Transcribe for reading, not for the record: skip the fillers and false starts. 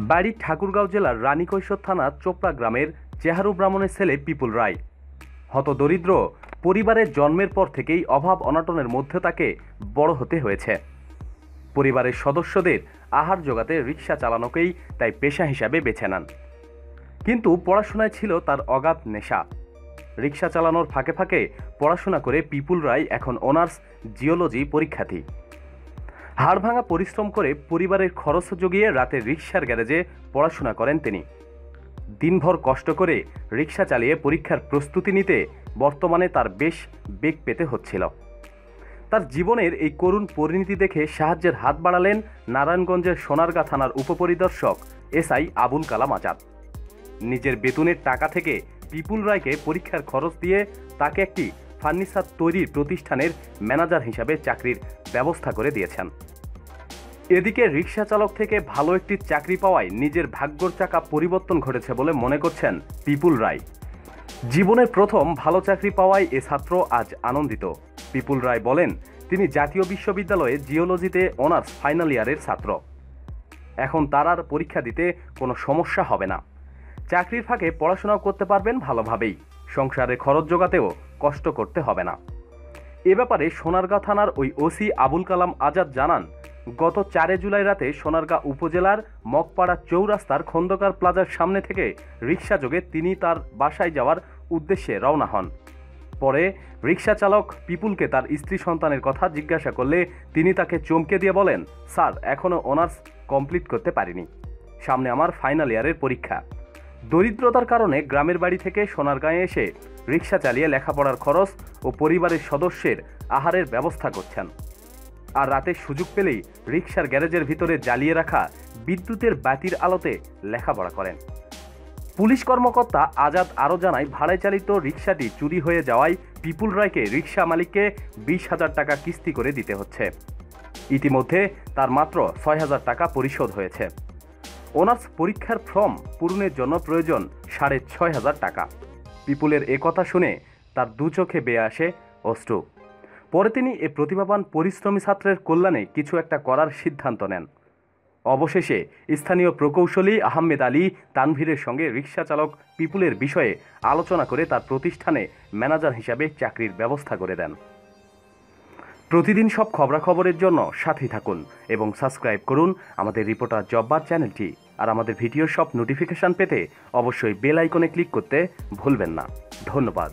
বাড়ি ঠাকুরগাঁও জেলার রানীকৈশোর থানা চোপড়া গ্রামের চেহারু ব্রাহ্মণের ছেলে পিপুল রায়। হতদরিদ্র পরিবারের জন্মের পর থেকেই অভাব অনটনের মধ্যে তাকে বড় হতে হয়েছে। পরিবারের সদস্যদের আহার জোগাতে রিক্সা চালানোকেই তাই পেশা হিসাবে বেছে নেন। কিন্তু পড়াশোনায় ছিল তার অগাধ নেশা। রিক্সা চালানোর ফাঁকে ফাঁকে পড়াশোনা করে পিপুল রায় এখন অনার্স জিওলজি পরীক্ষার্থী। হাড়ভাঙা পরিশ্রম করে পরিবারের খরচ জুগিয়ে রাতে রিক্সার গ্যারেজে পড়াশোনা করেন তিনি। দিনভর কষ্ট করে রিক্সা চালিয়ে পরীক্ষার প্রস্তুতি নিতে বর্তমানে তার বেশ বেগ পেতে হচ্ছিল। তার জীবনের এই করুণ পরিণতি দেখে সাহায্যের হাত বাড়ালেন নারায়ণগঞ্জের সোনারগাঁ থানার উপপরিদর্শক এসআই আবুল কালাম আজাদ। নিজের বেতনের টাকা থেকে পিপুল রায়কে পরীক্ষার খরচ দিয়ে তাকে একটি ফার্নিচার তৈরির প্রতিষ্ঠানের ম্যানেজার হিসাবে চাকরির ব্যবস্থা করে দিয়েছেন। এদিকে রিক্সা চালক থেকে ভালো একটি চাকরি পাওয়ায় নিজের ভাগ্যর চাকা পরিবর্তন ঘটেছে বলে মনে করছেন পিপুল রায়। জীবনের প্রথম ভালো চাকরি পাওয়ায় এ ছাত্র আজ আনন্দিত। পিপুল রায় বলেন, তিনি জাতীয় বিশ্ববিদ্যালয়ে জিওলজিতে অনার্স ফাইনাল ইয়ারের ছাত্র। এখন তার আর পরীক্ষা দিতে কোনো সমস্যা হবে না। চাকরির ফাঁকে পড়াশোনাও করতে পারবেন ভালোভাবেই। সংসারের খরচ জোগাতেও কষ্ট করতে হবে না। এ ব্যাপারে সোনারগাঁ থানার ওই ওসি আবুল কালাম আজাদ জানান, গত 4 জুলাই রাতে সোনারগাঁ উপজেলার মগপাড়া চৌরাস্তার খন্দকার প্লাজার সামনে থেকে রিক্সা যোগে তিনি তার বাসায় যাওয়ার উদ্দেশ্যে রওনা হন। পরে রিক্সা চালক পিপুলকে তার স্ত্রী সন্তানের কথা জিজ্ঞাসা করলে তিনি তাকে চমকে দিয়ে বলেন, স্যার, এখনও অনার্স কমপ্লিট করতে পারিনি, সামনে আমার ফাইনাল ইয়ারের পরীক্ষা। দরিদ্রতার কারণে গ্রামের বাড়ি থেকে সোনারগাঁয়ে এসে রিক্সা চালিয়ে লেখাপড়ার খরচ ও পরিবারের সদস্যের আহারের ব্যবস্থা করছেন। আর রাতে সুযোগ পেলেই রিক্সার গ্যারেজের ভিতরে জ্বালিয়ে রাখা বিদ্যুতের বাতির আলোতে লেখাপড়া করেন। পুলিশ কর্মকর্তা আজাদ আরও জানায়, ভাড়ায় চালিত রিক্সাটি চুরি হয়ে যাওয়ায় পিপুল রায়কে রিক্সা মালিককে 20,000 টাকা কিস্তি করে দিতে হচ্ছে। ইতিমধ্যে তার মাত্র 6,000 টাকা পরিশোধ হয়েছে। অনার্স পরীক্ষার ফর্ম পূরণের জন্য প্রয়োজন 6,500 টাকা। পিপুলের একথা শুনে তার দু চোখে বেয়ে আসে অশ্রু। পরে তিনি এ প্রতিভাবান পরিশ্রমী ছাত্রের কল্যাণে কিছু একটা করার সিদ্ধান্ত নেন। অবশেষে স্থানীয় প্রকৌশলী আহমেদ আলী তানভীরের সঙ্গে রিক্সা চালক পিপুলের বিষয়ে আলোচনা করে তার প্রতিষ্ঠানে ম্যানেজার হিসাবে চাকরির ব্যবস্থা করে দেন। প্রতিদিন সব খবরাখবরের জন্য সাথে থাকুন এবং সাবস্ক্রাইব করুন আমাদের রিপোর্টার জব্বার চ্যানেলটি। আর আমাদের ভিডিওর সব নোটিফিকেশন পেতে অবশ্যই বেল আইকনে ক্লিক করতে ভুলবেন না। ধন্যবাদ।